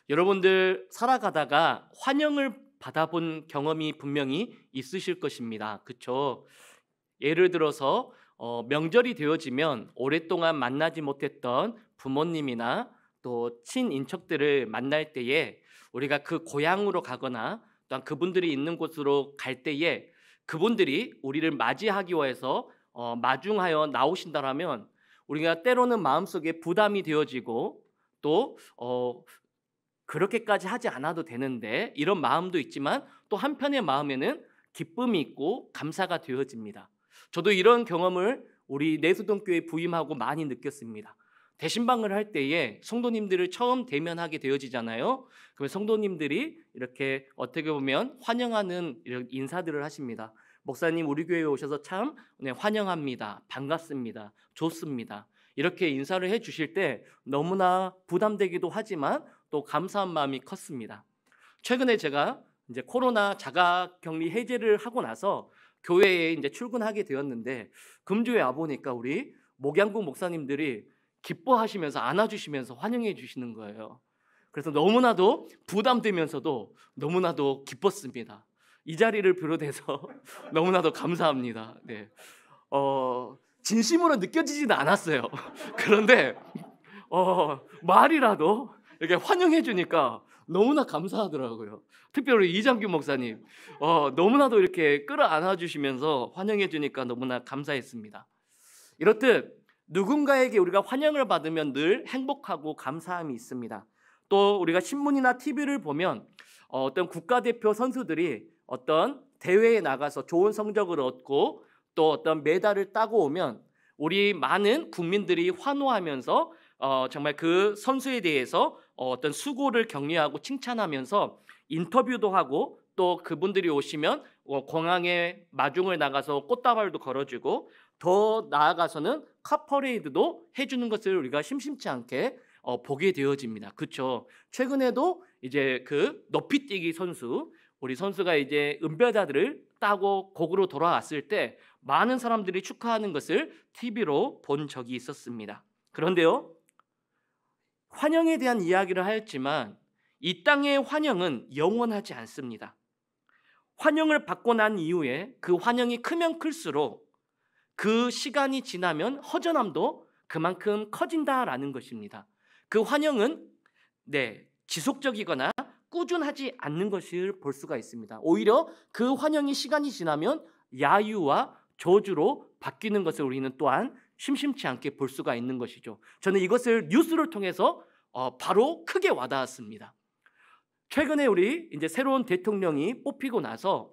여러분들 살아가다가 환영을 받아본 경험이 분명히 있으실 것입니다. 그렇죠? 예를 들어서 명절이 되어지면 오랫동안 만나지 못했던 부모님이나 또 친인척들을 만날 때에 우리가 그 고향으로 가거나 또한 그분들이 있는 곳으로 갈 때에 그분들이 우리를 맞이하기 위해서 마중하여 나오신다라면 우리가 때로는 마음속에 부담이 되어지고 또 그렇게까지 하지 않아도 되는데 이런 마음도 있지만 또 한편의 마음에는 기쁨이 있고 감사가 되어집니다. 저도 이런 경험을 우리 내수동교회 부임하고 많이 느꼈습니다. 대신방을 할 때에 성도님들을 처음 대면하게 되어지잖아요. 그러면 성도님들이 이렇게 어떻게 보면 환영하는 이런 인사들을 하십니다. 목사님 우리 교회에 오셔서 참 환영합니다. 반갑습니다. 좋습니다. 이렇게 인사를 해주실 때 너무나 부담되기도 하지만 또 감사한 마음이 컸습니다. 최근에 제가 이제 코로나 자가격리 해제를 하고 나서 교회에 이제 출근하게 되었는데 금주에 와 보니까 우리 목양국 목사님들이 기뻐하시면서 안아주시면서 환영해 주시는 거예요. 그래서 너무나도 부담되면서도 너무나도 기뻤습니다. 이 자리를 비롯해서 너무나도 감사합니다. 네. 진심으로 느껴지지는 않았어요. 그런데 말이라도 이렇게 환영해 주니까 너무나 감사하더라고요. 특별히 이장규 목사님 너무나도 이렇게 끌어안아 주시면서 환영해 주니까 너무나 감사했습니다. 이렇듯 누군가에게 우리가 환영을 받으면 늘 행복하고 감사함이 있습니다. 또 우리가 신문이나 TV를 보면 어떤 국가대표 선수들이 어떤 대회에 나가서 좋은 성적을 얻고 또 어떤 메달을 따고 오면 우리 많은 국민들이 환호하면서 정말 그 선수에 대해서 어떤 수고를 격려하고 칭찬하면서 인터뷰도 하고 또 그분들이 오시면 공항에 마중을 나가서 꽃다발도 걸어주고 더 나아가서는 카퍼레이드도 해주는 것을 우리가 심심치 않게 보게 되어집니다. 그렇죠? 최근에도 이제 그 높이뛰기 선수 우리 선수가 이제 은메달을 따고 곡으로 돌아왔을 때 많은 사람들이 축하하는 것을 TV로 본 적이 있었습니다. 그런데요, 환영에 대한 이야기를 하였지만 이 땅의 환영은 영원하지 않습니다. 환영을 받고 난 이후에 그 환영이 크면 클수록 그 시간이 지나면 허전함도 그만큼 커진다라는 것입니다. 그 환영은 지속적이거나 꾸준하지 않는 것을 볼 수가 있습니다. 오히려 그 환영이 시간이 지나면 야유와 저주로 바뀌는 것을 우리는 또한 심심치 않게 볼 수가 있는 것이죠. 저는 이것을 뉴스를 통해서 바로 크게 와닿았습니다. 최근에 우리 이제 새로운 대통령이 뽑히고 나서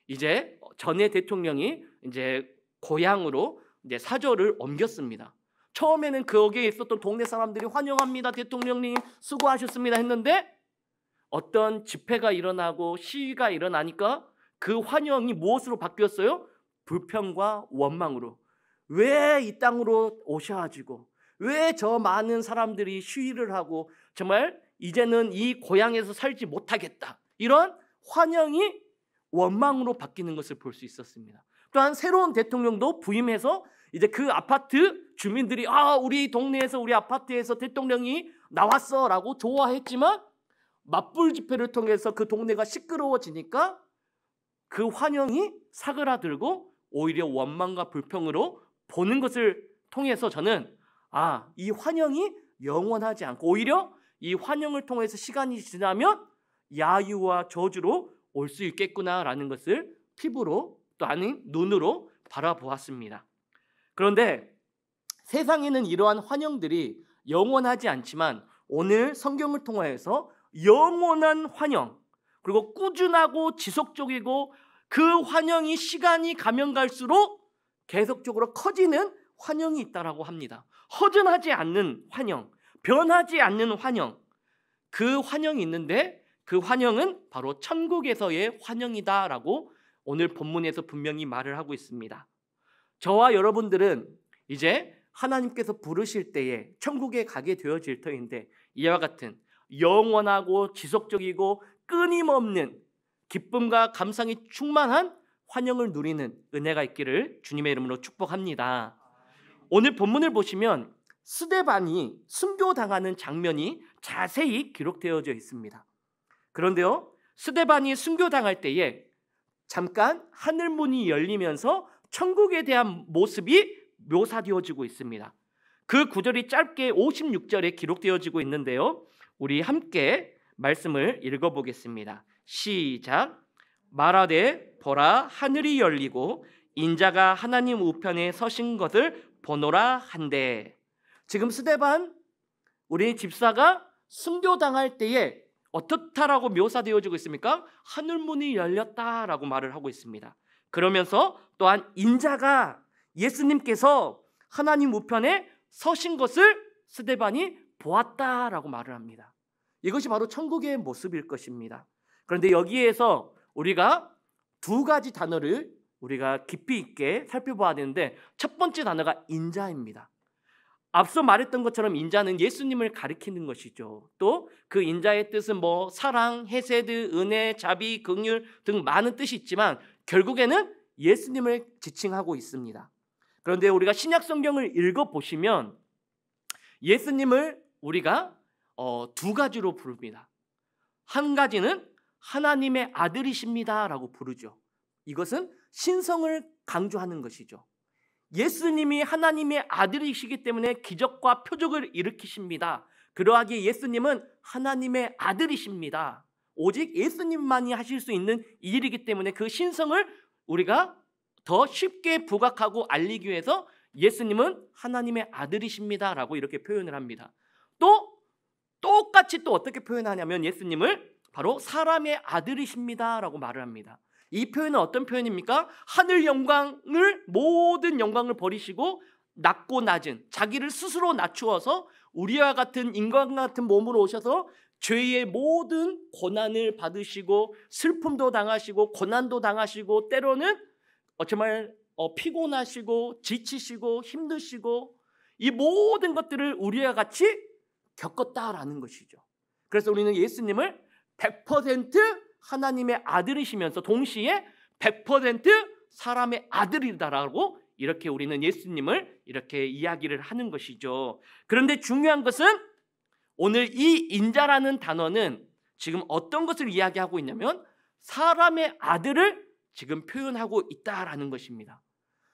이제 전에 대통령이 이제 고향으로 이제 사저를 옮겼습니다. 처음에는 거기에 있었던 동네 사람들이 환영합니다. 대통령님 수고하셨습니다 했는데 어떤 집회가 일어나고 시위가 일어나니까 그 환영이 무엇으로 바뀌었어요? 불평과 원망으로. 왜 이 땅으로 오셔가지고 왜 저 많은 사람들이 시위를 하고 정말 이제는 이 고향에서 살지 못하겠다. 이런 환영이 원망으로 바뀌는 것을 볼 수 있었습니다. 또한 새로운 대통령도 부임해서 이제 그 아파트 주민들이 우리 동네에서 우리 아파트에서 대통령이 나왔어라고 좋아했지만 맞불 집회를 통해서 그 동네가 시끄러워지니까 그 환영이 사그라들고 오히려 원망과 불평으로 보는 것을 통해서 저는 이 환영이 영원하지 않고 오히려 이 환영을 통해서 시간이 지나면 야유와 저주로 올 수 있겠구나라는 것을 피부로 또 아닌 눈으로 바라보았습니다. 그런데 세상에는 이러한 환영들이 영원하지 않지만 오늘 성경을 통해서 영원한 환영 그리고 꾸준하고 지속적이고 그 환영이 시간이 가면 갈수록 계속적으로 커지는 환영이 있다라고 합니다. 허전하지 않는 환영, 변하지 않는 환영, 그 환영이 있는데 그 환영은 바로 천국에서의 환영이다라고 오늘 본문에서 분명히 말을 하고 있습니다. 저와 여러분들은 이제 하나님께서 부르실 때에 천국에 가게 되어질 터인데 이와 같은 영원하고 지속적이고 끊임없는 기쁨과 감상이 충만한 환영을 누리는 은혜가 있기를 주님의 이름으로 축복합니다. 오늘 본문을 보시면 스데반이 순교당하는 장면이 자세히 기록되어져 있습니다. 그런데요, 스데반이 순교당할 때에 잠깐 하늘문이 열리면서 천국에 대한 모습이 묘사되어지고 있습니다. 그 구절이 짧게 56절에 기록되어지고 있는데요, 우리 함께 말씀을 읽어보겠습니다. 시작. 말하되 보라 하늘이 열리고 인자가 하나님 우편에 서신 것을 보노라 한데, 지금 스데반 우리 집사가 순교당할 때에 어떻다라고 묘사되어지고 있습니까? 하늘문이 열렸다라고 말을 하고 있습니다. 그러면서 또한 인자가 예수님께서 하나님 우편에 서신 것을 스데반이 보았다라고 말을 합니다. 이것이 바로 천국의 모습일 것입니다. 그런데 여기에서 우리가 두 가지 단어를 우리가 깊이 있게 살펴봐야 되는데, 첫 번째 단어가 인자입니다. 앞서 말했던 것처럼 인자는 예수님을 가리키는 것이죠. 또 그 인자의 뜻은 사랑, 헤세드, 은혜, 자비, 긍휼 등 많은 뜻이 있지만 결국에는 예수님을 지칭하고 있습니다. 그런데 우리가 신약 성경을 읽어보시면 예수님을 우리가 두 가지로 부릅니다. 한 가지는 하나님의 아들이십니다라고 부르죠. 이것은 신성을 강조하는 것이죠. 예수님이 하나님의 아들이시기 때문에 기적과 표적을 일으키십니다. 그러하기에 예수님은 하나님의 아들이십니다. 오직 예수님만이 하실 수 있는 일이기 때문에 그 신성을 우리가 더 쉽게 부각하고 알리기 위해서 예수님은 하나님의 아들이십니다라고 이렇게 표현을 합니다. 또 똑같이 또 어떻게 표현하냐면 예수님을 바로 사람의 아들이십니다라고 말을 합니다. 이 표현은 어떤 표현입니까? 하늘 영광을, 모든 영광을 버리시고 낮고 낮은 자기를 스스로 낮추어서 우리와 같은 인간 같은 몸으로 오셔서 죄의 모든 고난을 받으시고 슬픔도 당하시고 고난도 당하시고 때로는 정말 피곤하시고 지치시고 힘드시고 이 모든 것들을 우리와 같이 겪었다라는 것이죠. 그래서 우리는 예수님을 100% 하나님의 아들이시면서 동시에 100% 사람의 아들이다라고 이렇게 우리는 예수님을 이렇게 이야기를 하는 것이죠. 그런데 중요한 것은 오늘 이 인자라는 단어는 지금 어떤 것을 이야기하고 있냐면 사람의 아들을 지금 표현하고 있다라는 것입니다.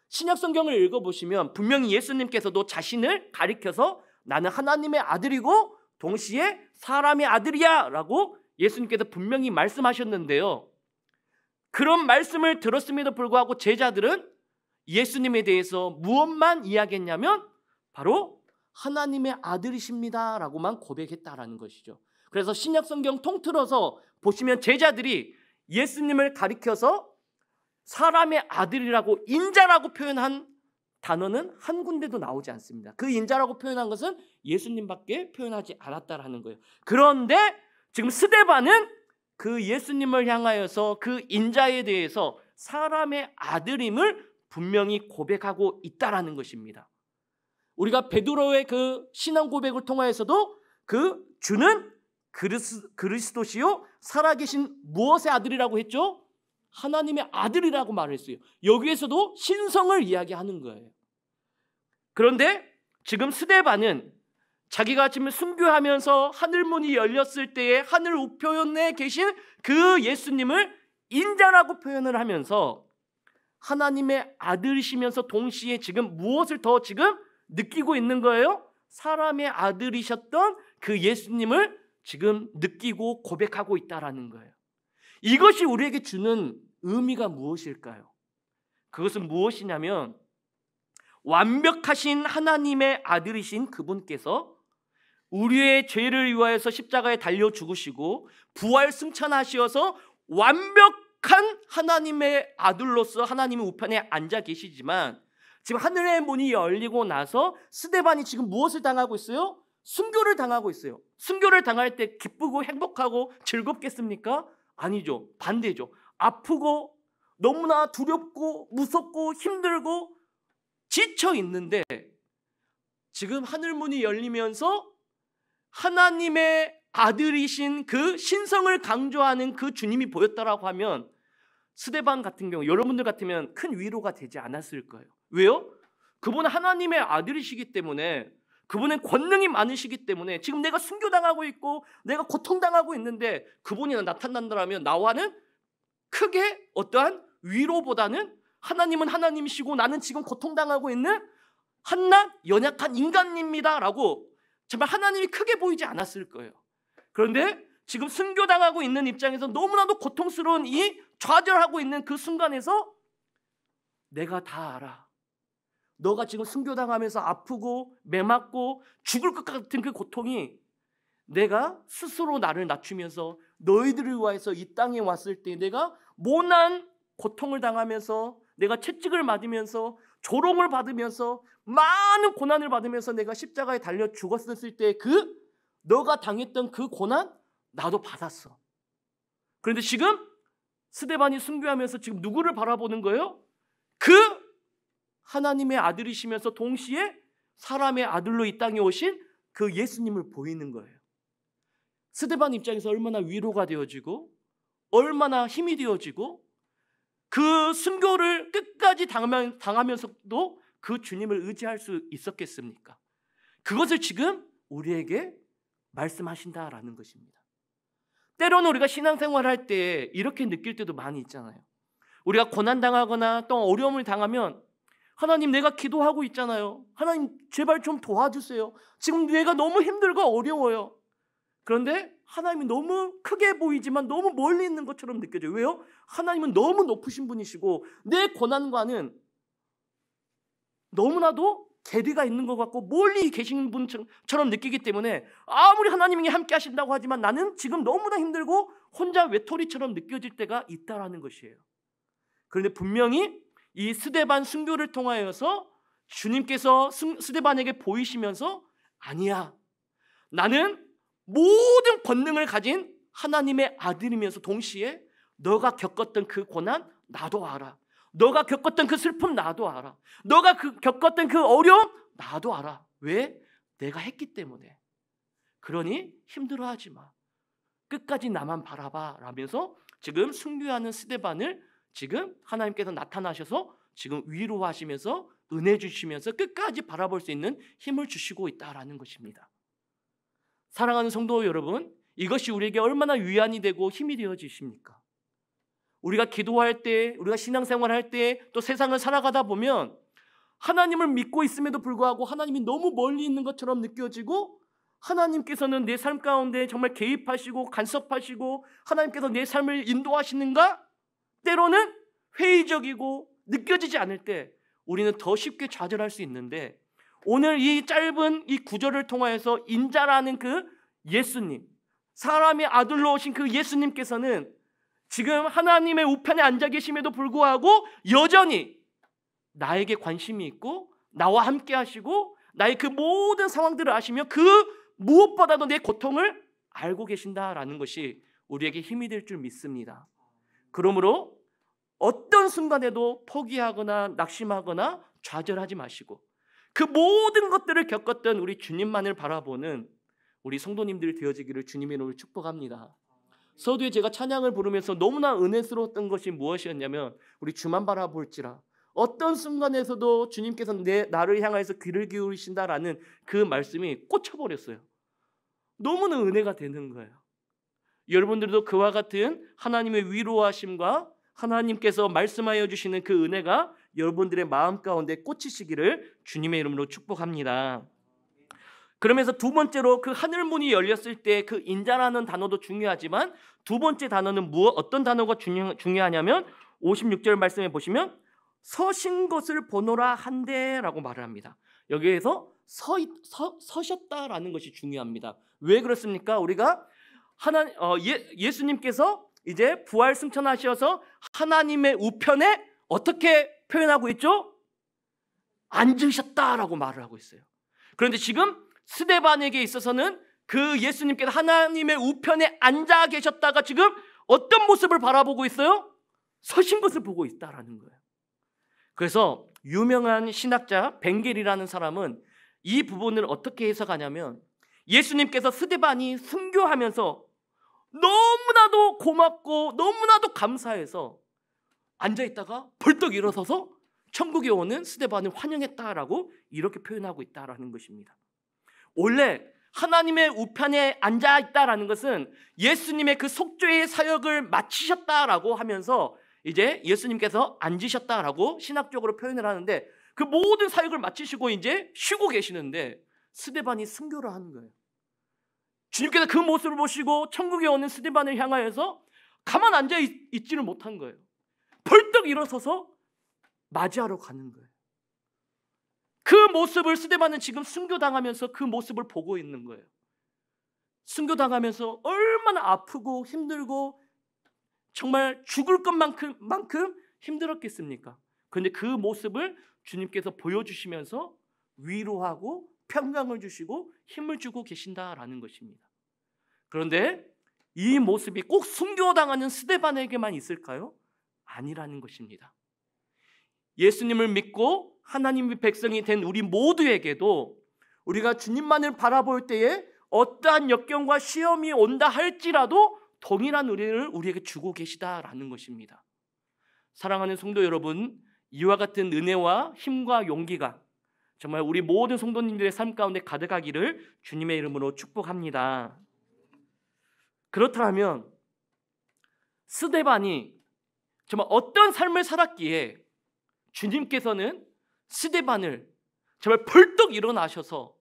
신약 성경을 읽어보시면 분명히 예수님께서도 자신을 가리켜서 나는 하나님의 아들이고 동시에 사람의 아들이야 라고 예수님께서 분명히 말씀하셨는데요, 그런 말씀을 들었음에도 불구하고 제자들은 예수님에 대해서 무엇만 이야기했냐면 바로 하나님의 아들이십니다 라고만 고백했다라는 것이죠. 그래서 신약 성경 통틀어서 보시면 제자들이 예수님을 가리켜서 사람의 아들이라고 인자라고 표현한 단어는 한 군데도 나오지 않습니다. 그 인자라고 표현한 것은 예수님밖에 표현하지 않았다라는 거예요. 그런데 지금 스데반은 그 예수님을 향하여서 그 인자에 대해서 사람의 아들임을 분명히 고백하고 있다라는 것입니다. 우리가 베드로의 그 신앙 고백을 통하여서도 그 주는 그리스도시요 살아계신 무엇의 아들이라고 했죠? 하나님의 아들이라고 말했어요. 여기에서도 신성을 이야기하는 거예요. 그런데 지금 스데반은 자기가 지금 순교하면서 하늘문이 열렸을 때에 하늘 우편에 계신 그 예수님을 인자라고 표현을 하면서 하나님의 아들이시면서 동시에 지금 무엇을 더 지금 느끼고 있는 거예요? 사람의 아들이셨던 그 예수님을 지금 느끼고 고백하고 있다라는 거예요. 이것이 우리에게 주는 의미가 무엇일까요? 그것은 무엇이냐면 완벽하신 하나님의 아들이신 그분께서 우리의 죄를 위하여서 십자가에 달려 죽으시고 부활 승천하시어서 완벽한 하나님의 아들로서 하나님의 우편에 앉아 계시지만 지금 하늘의 문이 열리고 나서 스데반이 지금 무엇을 당하고 있어요? 순교를 당하고 있어요. 순교를 당할 때 기쁘고 행복하고 즐겁겠습니까? 아니죠. 반대죠. 아프고 너무나 두렵고 무섭고 힘들고 지쳐 있는데 지금 하늘문이 열리면서 하나님의 아들이신 그 신성을 강조하는 그 주님이 보였다라고 하면 스데반 같은 경우 여러분들 같으면 큰 위로가 되지 않았을 거예요. 왜요? 그분은 하나님의 아들이시기 때문에 그분은 권능이 많으시기 때문에 지금 내가 순교당하고 있고 내가 고통당하고 있는데 그분이 나타난다면 나와는 크게 어떠한 위로보다는 하나님은 하나님이시고 나는 지금 고통당하고 있는 한낱 연약한 인간입니다라고 정말 하나님이 크게 보이지 않았을 거예요. 그런데 지금 순교당하고 있는 입장에서 너무나도 고통스러운 이 좌절하고 있는 그 순간에서 내가 다 알아. 너가 지금 순교당하면서 아프고 매맞고 죽을 것 같은 그 고통이 내가 스스로 나를 낮추면서 너희들을 위하여서 이 땅에 왔을 때 내가 모난 고통을 당하면서 내가 채찍을 맞으면서 조롱을 받으면서 많은 고난을 받으면서 내가 십자가에 달려 죽었을 때 그 너가 당했던 그 고난 나도 받았어. 그런데 지금 스데반이 순교하면서 지금 누구를 바라보는 거예요? 그 하나님의 아들이시면서 동시에 사람의 아들로 이 땅에 오신 그 예수님을 보이는 거예요. 스데반 입장에서 얼마나 위로가 되어지고 얼마나 힘이 되어지고 그 순교를 끝까지 당하면서도 그 주님을 의지할 수 있었겠습니까? 그것을 지금 우리에게 말씀하신다라는 것입니다. 때로는 우리가 신앙생활할 때 이렇게 느낄 때도 많이 있잖아요. 우리가 고난당하거나 또 어려움을 당하면 하나님 내가 기도하고 있잖아요. 하나님 제발 좀 도와주세요. 지금 내가 너무 힘들고 어려워요. 그런데 하나님이 너무 크게 보이지만 너무 멀리 있는 것처럼 느껴져요. 왜요? 하나님은 너무 높으신 분이시고 내 고난과는 너무나도 괴리가 있는 것 같고 멀리 계신 분처럼 느끼기 때문에 아무리 하나님이 함께 하신다고 하지만 나는 지금 너무나 힘들고 혼자 외톨이처럼 느껴질 때가 있다라는 것이에요. 그런데 분명히 이 스데반 순교를 통하여서 주님께서 스데반에게 보이시면서 아니야, 나는 모든 권능을 가진 하나님의 아들이면서 동시에 너가 겪었던 그 고난 나도 알아. 너가 겪었던 그 슬픔 나도 알아. 너가 겪었던 그 어려움 나도 알아. 왜? 내가 했기 때문에. 그러니 힘들어하지 마. 끝까지 나만 바라봐 라면서 지금 순교하는 스데반을 지금 하나님께서 나타나셔서 지금 위로하시면서 은혜 주시면서 끝까지 바라볼 수 있는 힘을 주시고 있다라는 것입니다. 사랑하는 성도 여러분, 이것이 우리에게 얼마나 위안이 되고 힘이 되어지십니까? 우리가 기도할 때, 우리가 신앙생활할 때, 또 세상을 살아가다 보면 하나님을 믿고 있음에도 불구하고 하나님이 너무 멀리 있는 것처럼 느껴지고 하나님께서는 내 삶 가운데 정말 개입하시고 간섭하시고 하나님께서 내 삶을 인도하시는가? 때로는 회의적이고 느껴지지 않을 때 우리는 더 쉽게 좌절할 수 있는데 오늘 이 짧은 이 구절을 통하여서 인자라는 그 예수님, 사람의 아들로 오신 그 예수님께서는 지금 하나님의 우편에 앉아 계심에도 불구하고 여전히 나에게 관심이 있고 나와 함께 하시고 나의 그 모든 상황들을 아시며 그 무엇보다도 내 고통을 알고 계신다라는 것이 우리에게 힘이 될 줄 믿습니다. 그러므로 어떤 순간에도 포기하거나 낙심하거나 좌절하지 마시고 그 모든 것들을 겪었던 우리 주님만을 바라보는 우리 성도님들이 되어지기를 주님의 이름으로 축복합니다. 서두에 제가 찬양을 부르면서 너무나 은혜스러웠던 것이 무엇이었냐면 우리 주만 바라볼지라 어떤 순간에서도 주님께서 나를 향해서 귀를 기울이신다라는 그 말씀이 꽂혀버렸어요. 너무나 은혜가 되는 거예요. 여러분들도 그와 같은 하나님의 위로하심과 하나님께서 말씀하여 주시는 그 은혜가 여러분들의 마음 가운데 꽂히시기를 주님의 이름으로 축복합니다. 그러면서 두 번째로 그 하늘문이 열렸을 때 그 인자라는 단어도 중요하지만 두 번째 단어는 어떤 단어가 중요하냐면 56절 말씀에 보시면 서신 것을 보노라 한데라고 말을 합니다. 여기에서 서셨다라는 것이 중요합니다. 왜 그렇습니까? 우리가 예수님께서 이제 부활 승천하셔서 하나님의 우편에 어떻게 표현하고 있죠? 앉으셨다라고 말을 하고 있어요. 그런데 지금 스데반에게 있어서는 그 예수님께서 하나님의 우편에 앉아 계셨다가 지금 어떤 모습을 바라보고 있어요? 서신 것을 보고 있다라는 거예요. 그래서 유명한 신학자 벵겔이라는 사람은 이 부분을 어떻게 해석하냐면 예수님께서 스데반이 순교하면서 너무나도 고맙고 너무나도 감사해서 앉아있다가 벌떡 일어서서 천국에 오는 스데반을 환영했다라고 이렇게 표현하고 있다라는 것입니다. 원래 하나님의 우편에 앉아 있다라는 것은 예수님의 그 속죄의 사역을 마치셨다라고 하면서 이제 예수님께서 앉으셨다라고 신학적으로 표현을 하는데, 그 모든 사역을 마치시고 이제 쉬고 계시는데 스데반이 순교를 하는 거예요. 주님께서 그 모습을 보시고 천국에 오는 스데반을 향하여서 가만 앉아 있지를 못한 거예요. 벌떡 일어서서 맞이하러 가는 거예요. 그 모습을 스데반은 지금 순교당하면서 그 모습을 보고 있는 거예요. 순교당하면서 얼마나 아프고 힘들고 정말 죽을 것만큼 힘들었겠습니까? 그런데 그 모습을 주님께서 보여주시면서 위로하고 평강을 주시고 힘을 주고 계신다라는 것입니다. 그런데 이 모습이 꼭 순교당하는 스데반에게만 있을까요? 아니라는 것입니다. 예수님을 믿고 하나님의 백성이 된 우리 모두에게도 우리가 주님만을 바라볼 때에 어떠한 역경과 시험이 온다 할지라도 동일한 은혜를 우리에게 주고 계시다라는 것입니다. 사랑하는 성도 여러분, 이와 같은 은혜와 힘과 용기가 정말 우리 모든 성도님들의 삶 가운데 가득하기를 주님의 이름으로 축복합니다. 그렇다면 스데반이 정말 어떤 삶을 살았기에 주님께서는 스데반을 정말 벌떡 일어나셔서,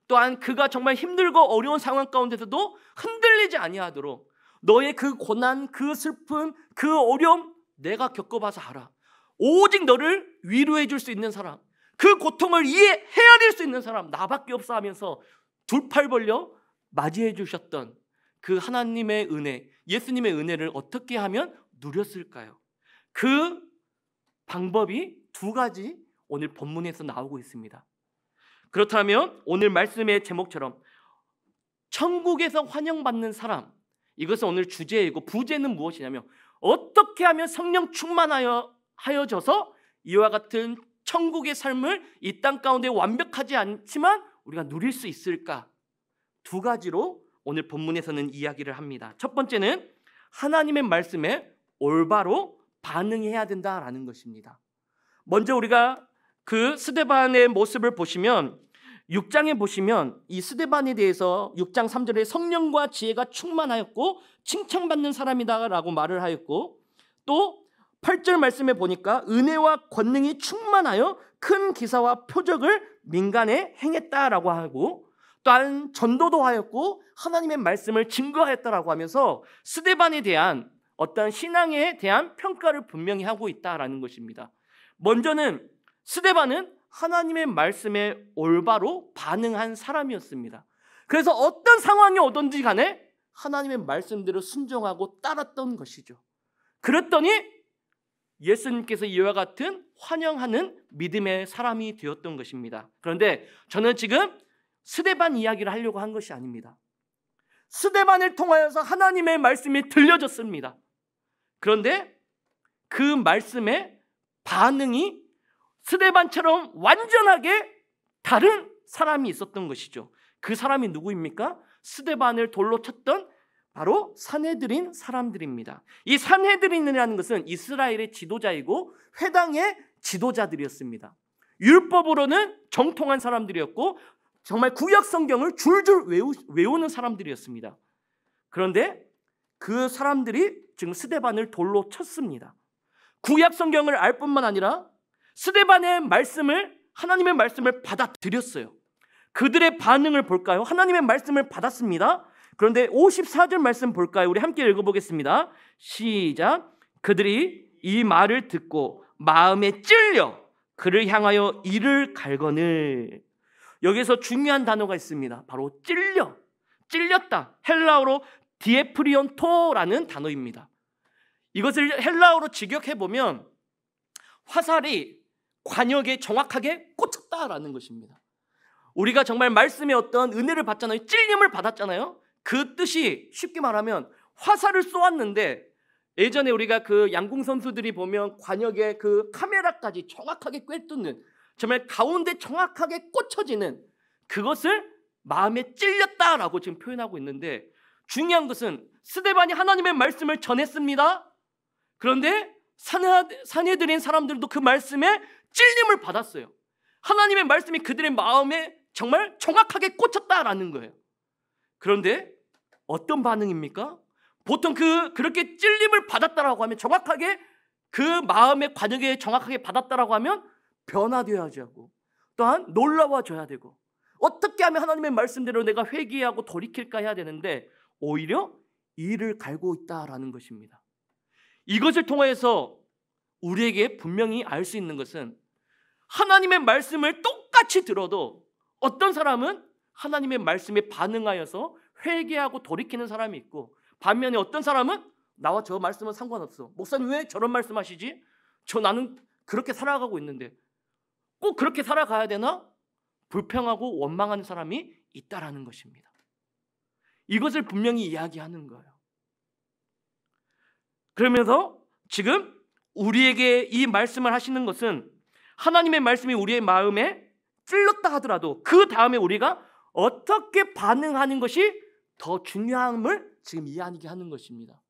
또한 그가 정말 힘들고 어려운 상황 가운데서도 흔들리지 아니하도록 너의 그 고난, 그 슬픔, 그 어려움 내가 겪어봐서 알아. 오직 너를 위로해 줄 수 있는 사람, 그 고통을 헤아릴 수 있는 사람 나밖에 없어 하면서 두 팔 벌려 맞이해 주셨던 그 하나님의 은혜, 예수님의 은혜를 어떻게 하면 누렸을까요? 그 방법이 두 가지 오늘 본문에서 나오고 있습니다. 그렇다면 오늘 말씀의 제목처럼 천국에서 환영받는 사람, 이것은 오늘 주제이고 부제는 무엇이냐면 어떻게 하면 성령 충만하여져서 이와 같은 천국의 삶을 이 땅 가운데 완벽하지 않지만 우리가 누릴 수 있을까? 두 가지로 오늘 본문에서는 이야기를 합니다. 첫 번째는 하나님의 말씀에 올바로 반응해야 된다라는 것입니다. 먼저 우리가 그 스데반의 모습을 보시면 6장에 보시면 이 스데반에 대해서 6장 3절에 성령과 지혜가 충만하였고 칭찬받는 사람이다라고 말을 하였고, 또 8절 말씀에 보니까 은혜와 권능이 충만하여 큰 기사와 표적을 민간에 행했다라고 하고, 또한 전도도 하였고 하나님의 말씀을 증거하였다라고 하면서 스데반에 대한 어떤 신앙에 대한 평가를 분명히 하고 있다라는 것입니다. 먼저는 스데반은 하나님의 말씀에 올바로 반응한 사람이었습니다. 그래서 어떤 상황이 오든지 간에 하나님의 말씀대로 순종하고 따랐던 것이죠. 그랬더니 예수님께서 이와 같은 환영하는 믿음의 사람이 되었던 것입니다. 그런데 저는 지금 스데반 이야기를 하려고 한 것이 아닙니다. 스데반을 통하여서 하나님의 말씀이 들려졌습니다. 그런데 그 말씀의 반응이 스데반처럼 완전하게 다른 사람이 있었던 것이죠. 그 사람이 누구입니까? 스데반을 돌로 쳤던 바로 산헤드린 사람들입니다. 이 산헤드린이라는 것은 이스라엘의 지도자이고 회당의 지도자들이었습니다. 율법으로는 정통한 사람들이었고 정말 구약 성경을 줄줄 외우는 사람들이었습니다. 그런데 그 사람들이 지금 스데반을 돌로 쳤습니다. 구약 성경을 알 뿐만 아니라 스데반의 말씀을, 하나님의 말씀을 받아들였어요. 그들의 반응을 볼까요? 하나님의 말씀을 받았습니다. 그런데 54절 말씀 볼까요? 우리 함께 읽어보겠습니다. 시작. 그들이 이 말을 듣고 마음에 찔려 그를 향하여 이를 갈거늘. 여기서 중요한 단어가 있습니다. 바로 찔렸다. 헬라어로 디에프리온토라는 단어입니다. 이것을 헬라어로 직역해보면 화살이 관역에 정확하게 꽂혔다라는 것입니다. 우리가 정말 말씀의 어떤 은혜를 받잖아요. 찔림을 받았잖아요. 그 뜻이 쉽게 말하면 화살을 쏘았는데, 예전에 우리가 그 양궁 선수들이 보면 관역에 그 카메라까지 정확하게 꿰뚫는, 정말 가운데 정확하게 꽂혀지는 그것을 마음에 찔렸다라고 지금 표현하고 있는데, 중요한 것은 스데반이 하나님의 말씀을 전했습니다. 그런데 산헤드린 사람들도 그 말씀에 찔림을 받았어요. 하나님의 말씀이 그들의 마음에 정말 정확하게 꽂혔다라는 거예요. 그런데 어떤 반응입니까? 보통 그렇게 찔림을 받았다라고 하면, 정확하게 그 마음의 관역에 정확하게 받았다라고 하면 변화되어야지 하고, 또한 놀라워져야 되고, 어떻게 하면 하나님의 말씀대로 내가 회개하고 돌이킬까 해야 되는데 오히려 이를 갈고 있다라는 것입니다. 이것을 통해서 우리에게 분명히 알 수 있는 것은, 하나님의 말씀을 똑같이 들어도 어떤 사람은 하나님의 말씀에 반응하여서 회개하고 돌이키는 사람이 있고, 반면에 어떤 사람은 나와 저 말씀은 상관없어, 목사님 왜 저런 말씀하시지? 나는 그렇게 살아가고 있는데 꼭 그렇게 살아가야 되나? 불평하고 원망하는 사람이 있다라는 것입니다. 이것을 분명히 이야기하는 거예요. 그러면서 지금 우리에게 이 말씀을 하시는 것은, 하나님의 말씀이 우리의 마음에 찔렀다 하더라도 그 다음에 우리가 어떻게 반응하는 것이 더 중요함을 지금 이야기하게 하는 것입니다.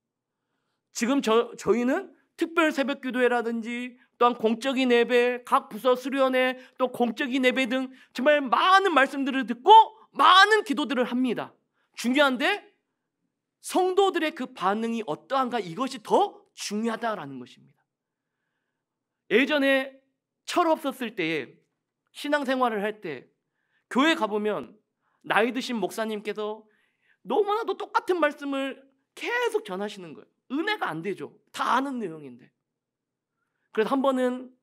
지금 저희는 특별 새벽기도회라든지 또한 공적인 예배, 각 부서 수련회, 또 공적인 예배 등 정말 많은 말씀들을 듣고 많은 기도들을 합니다. 중요한데 성도들의 그 반응이 어떠한가, 이것이 더 중요하다라는 것입니다. 예전에 철없었을 때에 신앙생활을 할 때 교회 가보면 나이 드신 목사님께서 너무나도 똑같은 말씀을 계속 전하시는 거예요. 은혜가 안 되죠. 다 아는 내용인데. 그래서 한 번은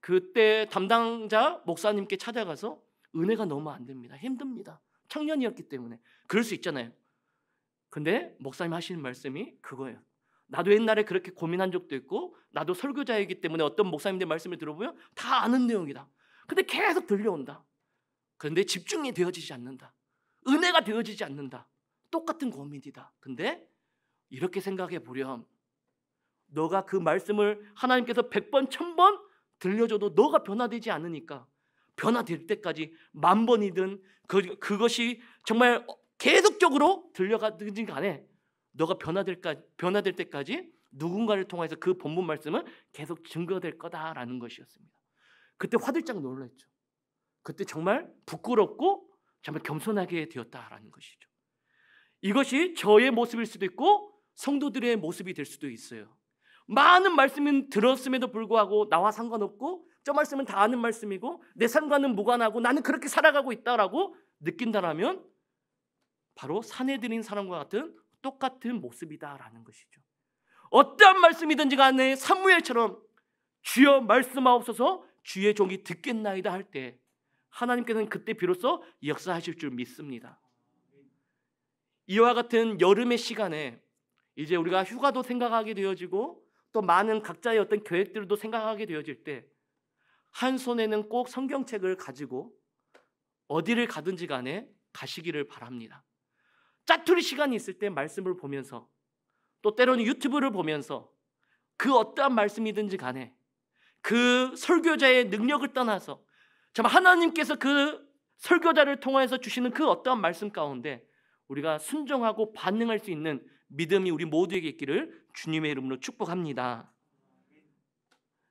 그때 담당자 목사님께 찾아가서 은혜가 너무 안 됩니다. 힘듭니다. 청년이었기 때문에. 그럴 수 있잖아요. 근데 목사님 하시는 말씀이 그거예요. 나도 옛날에 그렇게 고민한 적도 있고, 나도 설교자이기 때문에 어떤 목사님들 말씀을 들어보면 다 아는 내용이다. 근데 계속 들려온다. 그런데 집중이 되어지지 않는다. 은혜가 되어지지 않는다. 똑같은 고민이다. 근데 이렇게 생각해 보렴. 너가 그 말씀을 하나님께서 100번, 1000번 들려줘도 너가 변화되지 않으니까, 변화될 때까지 10,000번이든 그것이 정말 계속적으로 들려가든지 간에 너가 변화될 때까지 누군가를 통해서 그 본문 말씀은 계속 증거될 거다라는 것이었습니다. 그때 화들짝 놀랐죠. 그때 정말 부끄럽고 정말 겸손하게 되었다라는 것이죠. 이것이 저의 모습일 수도 있고 성도들의 모습이 될 수도 있어요. 많은 말씀은 들었음에도 불구하고 나와 상관없고, 저 말씀은 다 아는 말씀이고 내 삶과는 무관하고 나는 그렇게 살아가고 있다라고 느낀다라면 바로 사내들인 사람과 같은 똑같은 모습이다라는 것이죠. 어떠한 말씀이든지 간에 사무엘처럼 주여 말씀하옵소서 주의 종이 듣겠나이다 할 때 하나님께서는 그때 비로소 역사하실 줄 믿습니다. 이와 같은 여름의 시간에 이제 우리가 휴가도 생각하게 되어지고 또 많은 각자의 어떤 계획들도 생각하게 되어질 때 한 손에는 꼭 성경책을 가지고 어디를 가든지 간에 가시기를 바랍니다. 짜투리 시간이 있을 때 말씀을 보면서, 또 때로는 유튜브를 보면서 그 어떠한 말씀이든지 간에 그 설교자의 능력을 떠나서 정말 하나님께서 그 설교자를 통해서 주시는 그 어떠한 말씀 가운데 우리가 순종하고 반응할 수 있는 믿음이 우리 모두에게 있기를 주님의 이름으로 축복합니다.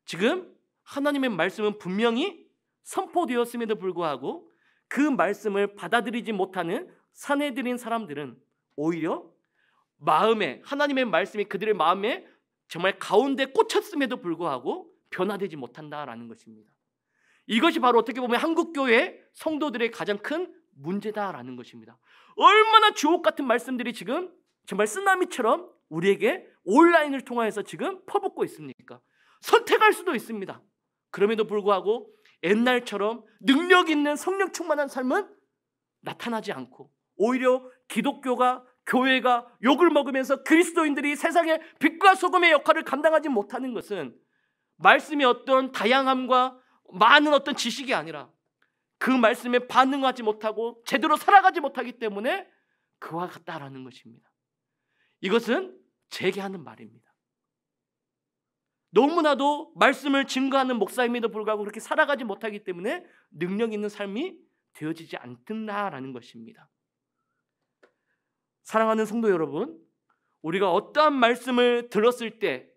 지금 하나님의 말씀은 분명히 선포되었음에도 불구하고 그 말씀을 받아들이지 못하는 사내들인 사람들은 오히려 마음에, 하나님의 말씀이 그들의 마음에 정말 가운데 꽂혔음에도 불구하고 변화되지 못한다라는 것입니다. 이것이 바로 어떻게 보면 한국교회 성도들의 가장 큰 문제다라는 것입니다. 얼마나 주옥 같은 말씀들이 지금 정말 쓰나미처럼 우리에게 온라인을 통해서 지금 퍼붓고 있습니까? 선택할 수도 있습니다. 그럼에도 불구하고 옛날처럼 능력 있는 성령 충만한 삶은 나타나지 않고 오히려 기독교가, 교회가 욕을 먹으면서 그리스도인들이 세상의 빛과 소금의 역할을 감당하지 못하는 것은 말씀의 어떤 다양함과 많은 어떤 지식이 아니라 그 말씀에 반응하지 못하고 제대로 살아가지 못하기 때문에 그와 같다라는 것입니다. 이것은 제게 하는 말입니다. 너무나도 말씀을 증거하는 목사임에도 불구하고 그렇게 살아가지 못하기 때문에 능력 있는 삶이 되어지지 않는다라는 것입니다. 사랑하는 성도 여러분, 우리가 어떠한 말씀을 들었을 때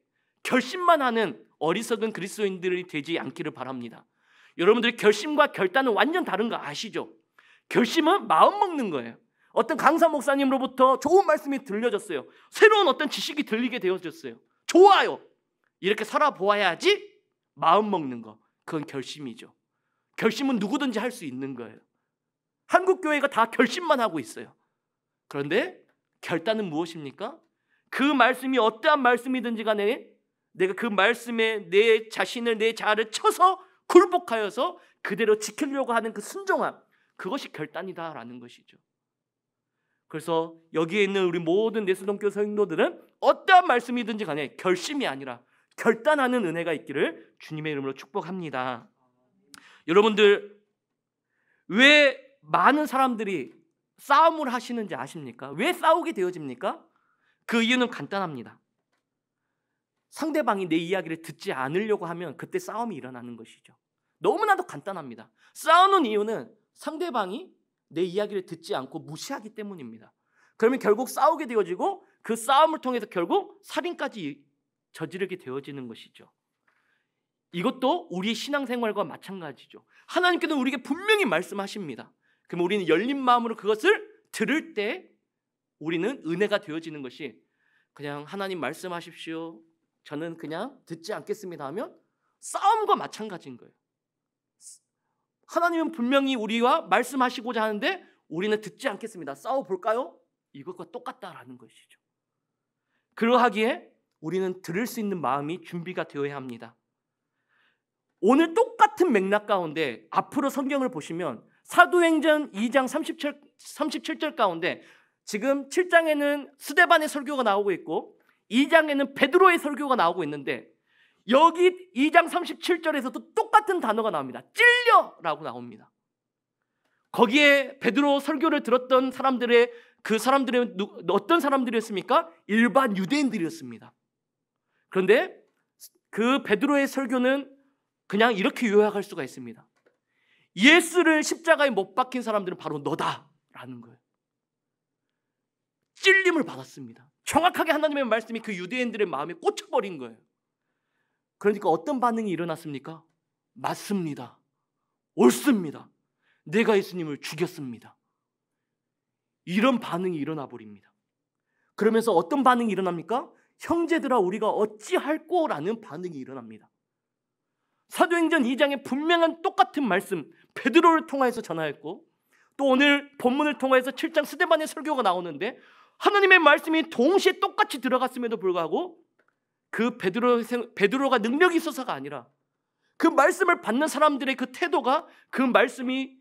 결심만 하는 어리석은 그리스도인들이 되지 않기를 바랍니다. 여러분들의 결심과 결단은 완전 다른 거 아시죠? 결심은 마음 먹는 거예요. 어떤 강사 목사님으로부터 좋은 말씀이 들려졌어요. 새로운 어떤 지식이 들리게 되어졌어요. 좋아요. 이렇게 살아보아야지. 마음 먹는 거, 그건 결심이죠. 결심은 누구든지 할 수 있는 거예요. 한국 교회가 다 결심만 하고 있어요. 그런데 결단은 무엇입니까? 그 말씀이 어떠한 말씀이든지 간에 내가 그 말씀에 내 자신을, 내 자아를 쳐서 굴복하여서 그대로 지키려고 하는 그 순종함, 그것이 결단이다라는 것이죠. 그래서 여기에 있는 우리 모든 내수동교 성도들은 어떠한 말씀이든지 간에 결심이 아니라 결단하는 은혜가 있기를 주님의 이름으로 축복합니다. 여러분들, 왜 많은 사람들이 싸움을 하시는지 아십니까? 왜 싸우게 되어집니까? 그 이유는 간단합니다. 상대방이 내 이야기를 듣지 않으려고 하면 그때 싸움이 일어나는 것이죠. 너무나도 간단합니다. 싸우는 이유는 상대방이 내 이야기를 듣지 않고 무시하기 때문입니다. 그러면 결국 싸우게 되어지고 그 싸움을 통해서 결국 살인까지 저지르게 되어지는 것이죠. 이것도 우리 신앙생활과 마찬가지죠. 하나님께서 우리에게 분명히 말씀하십니다. 그럼 우리는 열린 마음으로 그것을 들을 때 우리는 은혜가 되어지는 것이, 그냥 하나님 말씀하십시오, 저는 그냥 듣지 않겠습니다 하면 싸움과 마찬가지인 거예요. 하나님은 분명히 우리와 말씀하시고자 하는데 우리는 듣지 않겠습니다. 싸워볼까요? 이것과 똑같다라는 것이죠. 그러하기에 우리는 들을 수 있는 마음이 준비가 되어야 합니다. 오늘 똑같은 맥락 가운데 앞으로 성경을 보시면 사도행전 2장 37절 가운데 지금 7장에는 스데반의 설교가 나오고 있고 2장에는 베드로의 설교가 나오고 있는데 여기 2장 37절에서도 똑같은 단어가 나옵니다. 찔려라고 나옵니다. 거기에 베드로 설교를 들었던 사람들의 어떤 사람들이었습니까? 일반 유대인들이었습니다. 그런데 그 베드로의 설교는 그냥 이렇게 요약할 수가 있습니다. 예수를 십자가에 못 박힌 사람들은 바로 너다라는 거예요. 찔림을 받았습니다. 정확하게 하나님의 말씀이 그 유대인들의 마음에 꽂혀버린 거예요. 그러니까 어떤 반응이 일어났습니까? 맞습니다. 옳습니다. 내가 예수님을 죽였습니다. 이런 반응이 일어나 버립니다. 그러면서 어떤 반응이 일어납니까? 형제들아 우리가 어찌할꼬라는 반응이 일어납니다. 사도행전 2장에 분명한 똑같은 말씀 베드로를 통하여서 전하였고 또 오늘 본문을 통하여서 7장 스데반의 설교가 나오는데 하나님의 말씀이 동시에 똑같이 들어갔음에도 불구하고 그 베드로가 능력이 있어서가 아니라 그 말씀을 받는 사람들의 그 태도가 그 말씀이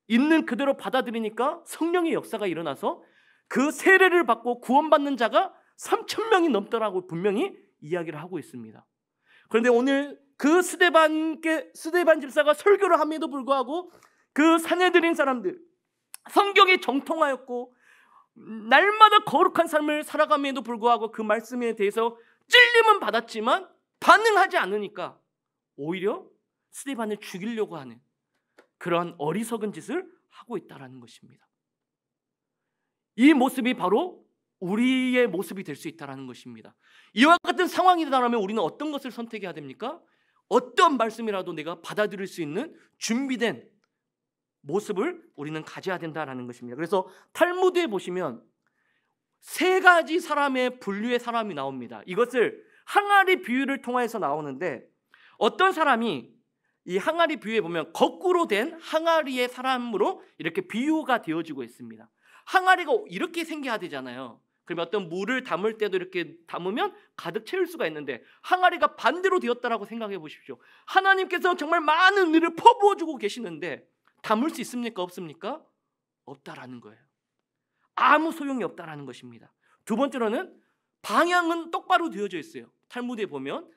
있는 그대로 받아들이니까 성령의 역사가 일어나서 그 세례를 받고 구원받는 자가 3,000명이 넘더라고 분명히 이야기를 하고 있습니다. 그런데 오늘 그 스데반 집사가 설교를 함에도 불구하고 그 사내들인 사람들, 성경에 정통하였고 날마다 거룩한 삶을 살아감에도 불구하고 그 말씀에 대해서 찔림은 받았지만 반응하지 않으니까 오히려 스데반을 죽이려고 하는 그러한 어리석은 짓을 하고 있다는 것입니다. 이 모습이 바로 우리의 모습이 될 수 있다는 것입니다. 이와 같은 상황이라면 우리는 어떤 것을 선택해야 됩니까? 어떤 말씀이라도 내가 받아들일 수 있는 준비된 모습을 우리는 가져야 된다는 것입니다. 그래서 탈무드에 보시면 세 가지 사람의 분류의 사람이 나옵니다. 이것을 항아리 비유를 통해서 나오는데 어떤 사람이 이 항아리 비유에 보면 거꾸로 된 항아리의 사람으로 이렇게 비유가 되어지고 있습니다. 항아리가 이렇게 생겨야 되잖아요. 그러면 어떤 물을 담을 때도 이렇게 담으면 가득 채울 수가 있는데 항아리가 반대로 되었다라고 생각해 보십시오. 하나님께서 정말 많은 은혜를 퍼부어주고 계시는데 담을 수 있습니까? 없습니까? 없다라는 거예요. 아무 소용이 없다라는 것입니다. 두 번째로는 방향은 똑바로 되어져 있어요. 탈무드에 보면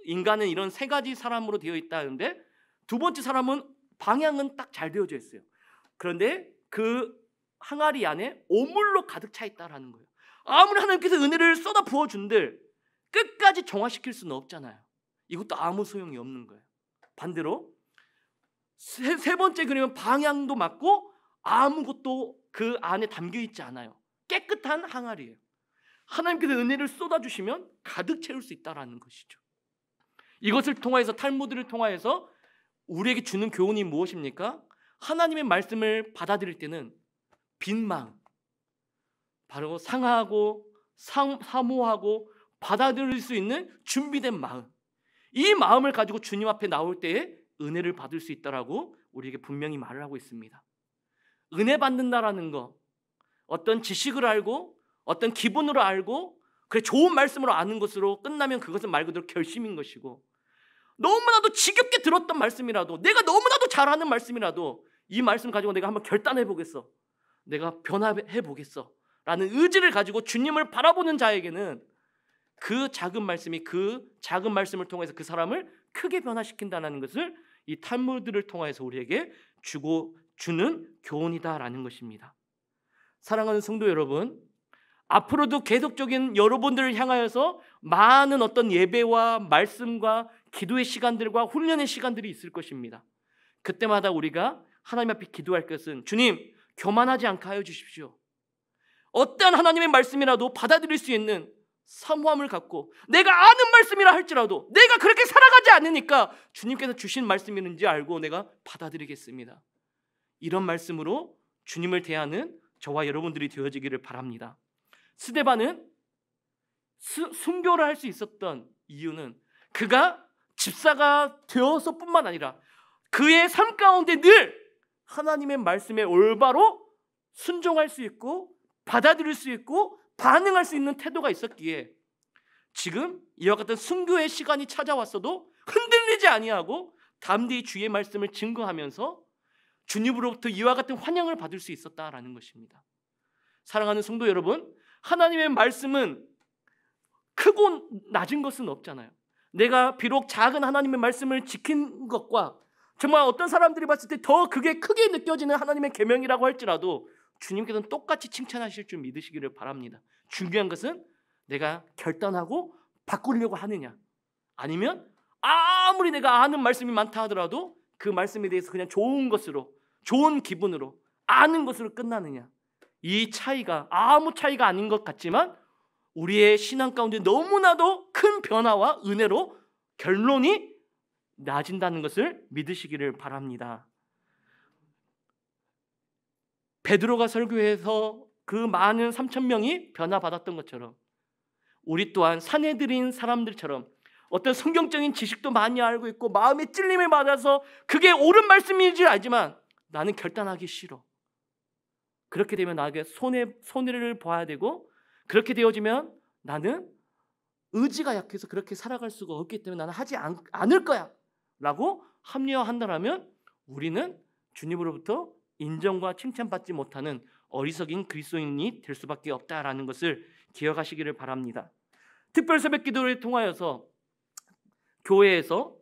인간은 이런 세 가지 사람으로 되어 있다는데 두 번째 사람은 방향은 딱 잘 되어져 있어요. 그런데 그 항아리 안에 오물로 가득 차 있다라는 거예요. 아무리 하나님께서 은혜를 쏟아 부어준들 끝까지 정화시킬 수는 없잖아요. 이것도 아무 소용이 없는 거예요. 반대로 세 번째 그림은 방향도 맞고 아무것도 그 안에 담겨 있지 않아요. 깨끗한 항아리예요. 하나님께서 은혜를 쏟아주시면 가득 채울 수 있다라는 것이죠. 이것을 통하여서 탈무드를 통하여서 우리에게 주는 교훈이 무엇입니까? 하나님의 말씀을 받아들일 때는 빈 마음, 바로 상하고 사모하고 받아들일 수 있는 준비된 마음, 이 마음을 가지고 주님 앞에 나올 때에 은혜를 받을 수 있다라고 우리에게 분명히 말을 하고 있습니다. 은혜 받는다라는 거, 어떤 지식을 알고 어떤 기분으로 알고 그래 좋은 말씀으로 아는 것으로 끝나면 그것은 말 그대로 결심인 것이고, 너무나도 지겹게 들었던 말씀이라도, 내가 너무나도 잘하는 말씀이라도 이 말씀 가지고 내가 한번 결단해 보겠어, 내가 변화해 보겠어 라는 의지를 가지고 주님을 바라보는 자에게는 그 작은 말씀이 그 작은 말씀을 통해서 그 사람을 크게 변화시킨다는 것을 이 탈무드를 통해서 우리에게 주는 교훈이다라는 것입니다. 사랑하는 성도 여러분, 앞으로도 계속적인 여러분들을 향하여서 많은 어떤 예배와 말씀과 기도의 시간들과 훈련의 시간들이 있을 것입니다. 그때마다 우리가 하나님 앞에 기도할 것은, 주님, 교만하지 않게 하여 주십시오. 어떠한 하나님의 말씀이라도 받아들일 수 있는 사모함을 갖고, 내가 아는 말씀이라 할지라도 내가 그렇게 살아가지 않으니까 주님께서 주신 말씀이는지 알고 내가 받아들이겠습니다. 이런 말씀으로 주님을 대하는 저와 여러분들이 되어지기를 바랍니다. 스데반은 순교를 할 수 있었던 이유는 그가 집사가 되어서 뿐만 아니라 그의 삶 가운데 늘 하나님의 말씀에 올바로 순종할 수 있고 받아들일 수 있고 반응할 수 있는 태도가 있었기에 지금 이와 같은 순교의 시간이 찾아왔어도 흔들리지 아니하고 담대히 주의 말씀을 증거하면서 주님으로부터 이와 같은 환영을 받을 수 있었다라는 것입니다. 사랑하는 성도 여러분, 하나님의 말씀은 크고 낮은 것은 없잖아요. 내가 비록 작은 하나님의 말씀을 지킨 것과 정말 어떤 사람들이 봤을 때 더 그게 크게 느껴지는 하나님의 계명이라고 할지라도 주님께서는 똑같이 칭찬하실 줄 믿으시기를 바랍니다. 중요한 것은 내가 결단하고 바꾸려고 하느냐, 아니면 아무리 내가 아는 말씀이 많다 하더라도 그 말씀에 대해서 그냥 좋은 것으로, 좋은 기분으로 아는 것으로 끝나느냐. 이 차이가 아무 차이가 아닌 것 같지만 우리의 신앙 가운데 너무나도 큰 변화와 은혜로 결론이 나아진다는 것을 믿으시기를 바랍니다. 베드로가 설교해서 그 많은 3,000명이 변화받았던 것처럼 우리 또한 사내들인 사람들처럼 어떤 성경적인 지식도 많이 알고 있고 마음의 찔림을 받아서 그게 옳은 말씀인지 알지만 나는 결단하기 싫어. 그렇게 되면 나에게 손해를 봐야 되고, 그렇게 되어지면 나는 의지가 약해서 그렇게 살아갈 수가 없기 때문에 나는 하지 않을 거야 라고 합리화한다면 우리는 주님으로부터 인정과 칭찬받지 못하는 어리석인 그리스도인이 될 수밖에 없다라는 것을 기억하시기를 바랍니다. 특별 새벽 기도를 통하여서 교회에서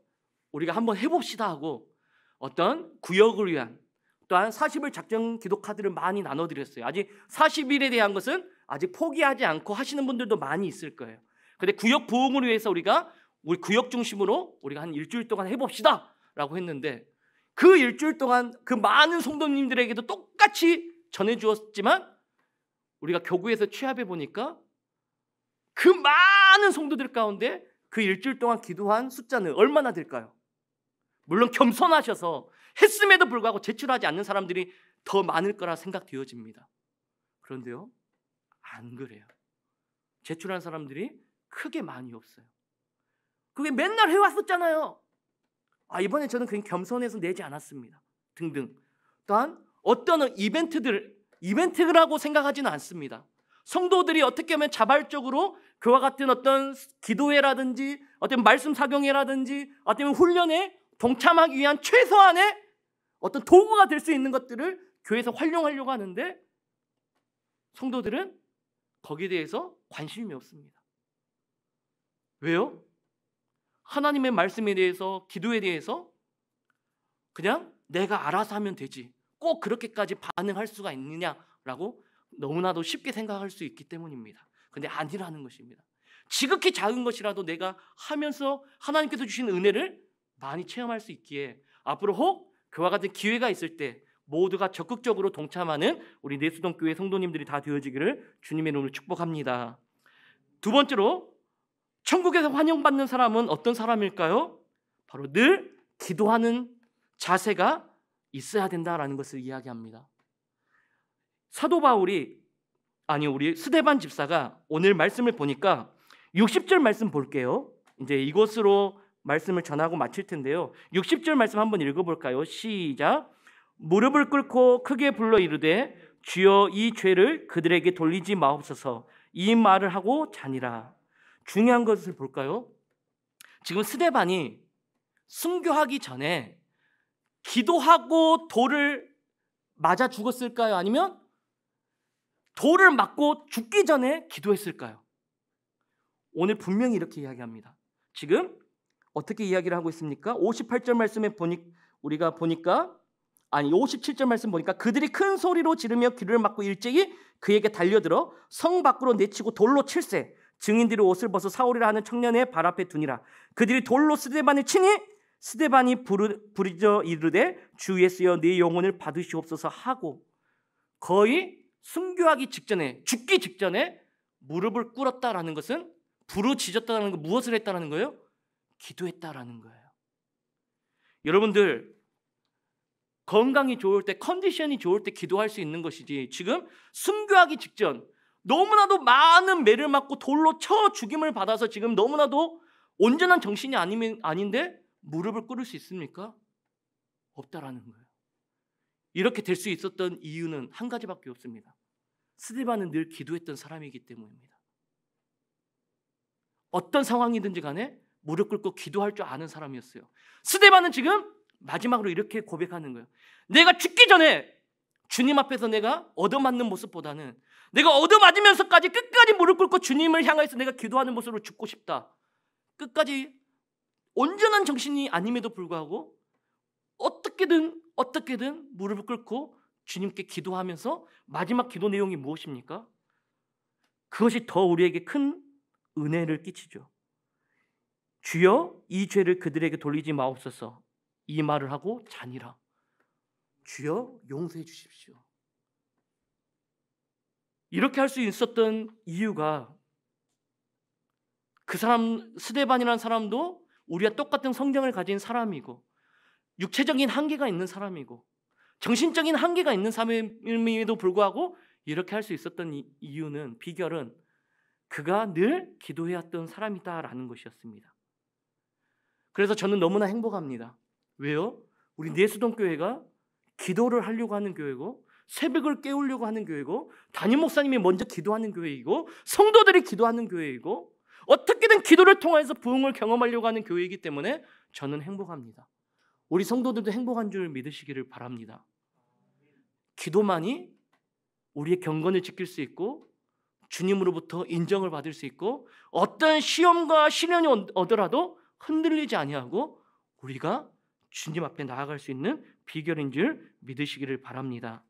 우리가 한번 해봅시다 하고 어떤 구역을 위한 또한 40일 작정 기도 카드를 많이 나눠드렸어요. 아직 40일에 대한 것은 아직 포기하지 않고 하시는 분들도 많이 있을 거예요. 근데 구역 부흥을 위해서 우리 구역 중심으로 우리가 한 일주일 동안 해봅시다 라고 했는데, 그 일주일 동안 그 많은 성도님들에게도 똑같이 전해주었지만 우리가 교구에서 취합해 보니까 그 많은 성도들 가운데 그 일주일 동안 기도한 숫자는 얼마나 될까요? 물론 겸손하셔서 했음에도 불구하고 제출하지 않는 사람들이 더 많을 거라 생각되어집니다. 그런데요, 안 그래요. 제출한 사람들이 크게 많이 없어요. 그게 맨날 해왔었잖아요. 이번에 저는 그냥 겸손해서 내지 않았습니다. 등등. 또한 어떤 이벤트라고 생각하지는 않습니다. 성도들이 어떻게 하면 자발적으로 그와 같은 어떤 기도회라든지 어떤 말씀 사경회라든지 어떤 훈련에 동참하기 위한 최소한의 어떤 도구가 될 수 있는 것들을 교회에서 활용하려고 하는데 성도들은 거기에 대해서 관심이 없습니다. 왜요? 하나님의 말씀에 대해서, 기도에 대해서 그냥 내가 알아서 하면 되지, 꼭 그렇게까지 반응할 수가 있느냐라고 너무나도 쉽게 생각할 수 있기 때문입니다. 근데 아니라는 것입니다. 지극히 작은 것이라도 내가 하면서 하나님께서 주신 은혜를 많이 체험할 수 있기에 앞으로 혹 그와 같은 기회가 있을 때 모두가 적극적으로 동참하는 우리 내수동교회 성도님들이 다 되어지기를 주님의 이름으로 축복합니다. 두 번째로, 천국에서 환영받는 사람은 어떤 사람일까요? 바로 늘 기도하는 자세가 있어야 된다라는 것을 이야기합니다. 사도 바울이 우리 스데반 집사가 오늘 말씀을 보니까 60절 말씀 볼게요. 이제 이것으로 말씀을 전하고 마칠 텐데요. 60절 말씀 한번 읽어볼까요? 시작. 무릎을 꿇고 크게 불러 이르되 주여 이 죄를 그들에게 돌리지 마옵소서. 이 말을 하고 자니라. 중요한 것을 볼까요? 지금 스데반이 순교하기 전에 기도하고 돌을 맞아 죽었을까요? 아니면 돌을 맞고 죽기 전에 기도했을까요? 오늘 분명히 이렇게 이야기합니다. 지금 어떻게 이야기를 하고 있습니까? 58절 말씀에 우리가 보니까 57절 말씀 보니까 그들이 큰 소리로 지르며 귀를 막고 일제히 그에게 달려들어 성 밖으로 내치고 돌로 칠세. 증인들이 옷을 벗어 사울이라 하는 청년의 발 앞에 두니라. 그들이 돌로 스데반을 치니 스데반이 부르짖어 이르되 주 예수여 네 영혼을 받으시옵소서 하고 거의 순교하기 직전에 죽기 직전에 무릎을 꿇었다라는 것은 부르짖었다라는 거 무엇을 했다라는 거예요? 기도했다라는 거예요. 여러분들 건강이 좋을 때 컨디션이 좋을 때 기도할 수 있는 것이지 지금 순교하기 직전 너무나도 많은 매를 맞고 돌로 쳐 죽임을 받아서 지금 너무나도 온전한 정신이 아닌데 무릎을 꿇을 수 있습니까? 없다라는 거예요. 이렇게 될 수 있었던 이유는 한 가지밖에 없습니다. 스데반은 늘 기도했던 사람이기 때문입니다. 어떤 상황이든지 간에 무릎 꿇고 기도할 줄 아는 사람이었어요. 스데반은 지금 마지막으로 이렇게 고백하는 거예요. 내가 죽기 전에 주님 앞에서 내가 얻어맞는 모습보다는 내가 얻어맞으면서까지 끝까지 무릎 꿇고 주님을 향해서 내가 기도하는 모습으로 죽고 싶다. 끝까지 온전한 정신이 아님에도 불구하고 어떻게든 무릎을 꿇고 주님께 기도하면서 마지막 기도 내용이 무엇입니까? 그것이 더 우리에게 큰 은혜를 끼치죠. 주여 이 죄를 그들에게 돌리지 마옵소서. 이 말을 하고 자니라. 주여 용서해 주십시오. 이렇게 할 수 있었던 이유가 그 사람 스데반이라는 사람도 우리와 똑같은 성경을 가진 사람이고 육체적인 한계가 있는 사람이고 정신적인 한계가 있는 사람임에도 불구하고 이렇게 할 수 있었던 이유는 비결은 그가 늘 기도해왔던 사람이다라는 것이었습니다. 그래서 저는 너무나 행복합니다. 왜요? 우리 내수동교회가 기도를 하려고 하는 교회고 새벽을 깨우려고 하는 교회고 담임 목사님이 먼저 기도하는 교회이고 성도들이 기도하는 교회이고 어떻게든 기도를 통해서 부흥을 경험하려고 하는 교회이기 때문에 저는 행복합니다. 우리 성도들도 행복한 줄 믿으시기를 바랍니다. 기도만이 우리의 경건을 지킬 수 있고 주님으로부터 인정을 받을 수 있고 어떤 시험과 시련이 오더라도 흔들리지 아니하고 우리가 주님 앞에 나아갈 수 있는 비결인 줄 믿으시기를 바랍니다.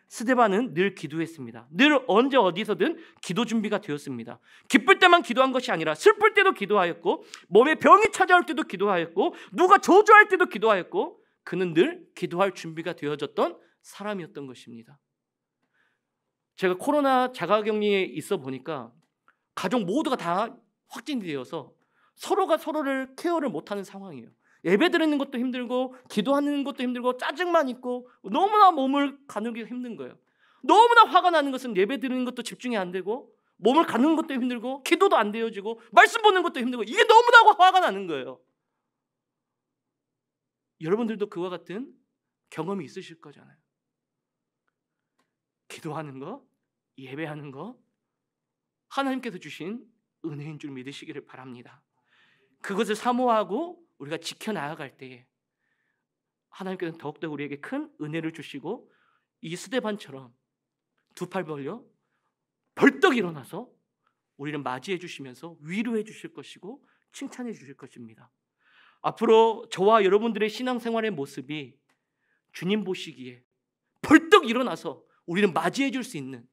스데반은 늘 기도했습니다. 늘 언제 어디서든 기도 준비가 되었습니다. 기쁠 때만 기도한 것이 아니라 슬플 때도 기도하였고 몸에 병이 찾아올 때도 기도하였고 누가 저주할 때도 기도하였고 그는 늘 기도할 준비가 되어졌던 사람이었던 것입니다. 제가 코로나 자가격리에 있어 보니까 가족 모두가 다 확진이 되어서 서로가 서로를 케어를 못하는 상황이에요. 예배 드리는 것도 힘들고 기도하는 것도 힘들고 짜증만 있고 너무나 몸을 가누기 힘든 거예요. 너무나 화가 나는 것은 예배 드리는 것도 집중이 안 되고 몸을 가누는 것도 힘들고 기도도 안 되어지고 말씀 보는 것도 힘들고 이게 너무나 화가 나는 거예요. 여러분들도 그와 같은 경험이 있으실 거잖아요. 기도하는 거, 예배하는 거 하나님께서 주신 은혜인 줄 믿으시기를 바랍니다. 그것을 사모하고 우리가 지켜나아갈 때에 하나님께서는 더욱더 우리에게 큰 은혜를 주시고 이 스데반처럼 두 팔 벌려 벌떡 일어나서 우리를 맞이해 주시면서 위로해 주실 것이고 칭찬해 주실 것입니다. 앞으로 저와 여러분들의 신앙생활의 모습이 주님 보시기에 벌떡 일어나서 우리를 맞이해 줄 수 있는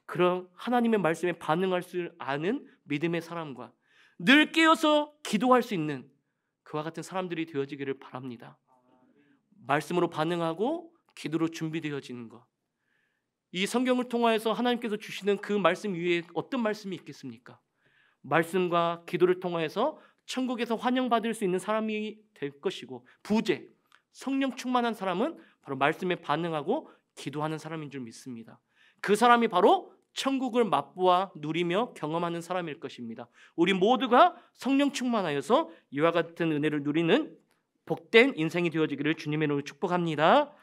그런 하나님의 말씀에 반응할 수 아는 믿음의 사람과 늘 깨어서 기도할 수 있는 그와 같은 사람들이 되어지기를 바랍니다. 말씀으로 반응하고 기도로 준비되어지는 것. 이 성경을 통하여서 하나님께서 주시는 그 말씀 위에 어떤 말씀이 있겠습니까? 말씀과 기도를 통하여서 천국에서 환영받을 수 있는 사람이 될 것이고 부재, 성령 충만한 사람은 바로 말씀에 반응하고 기도하는 사람인 줄 믿습니다. 그 사람이 바로 천국을 맛보아 누리며 경험하는 사람일 것입니다. 우리 모두가 성령 충만하여서 이와 같은 은혜를 누리는 복된 인생이 되어지기를 주님의 이름으로 축복합니다.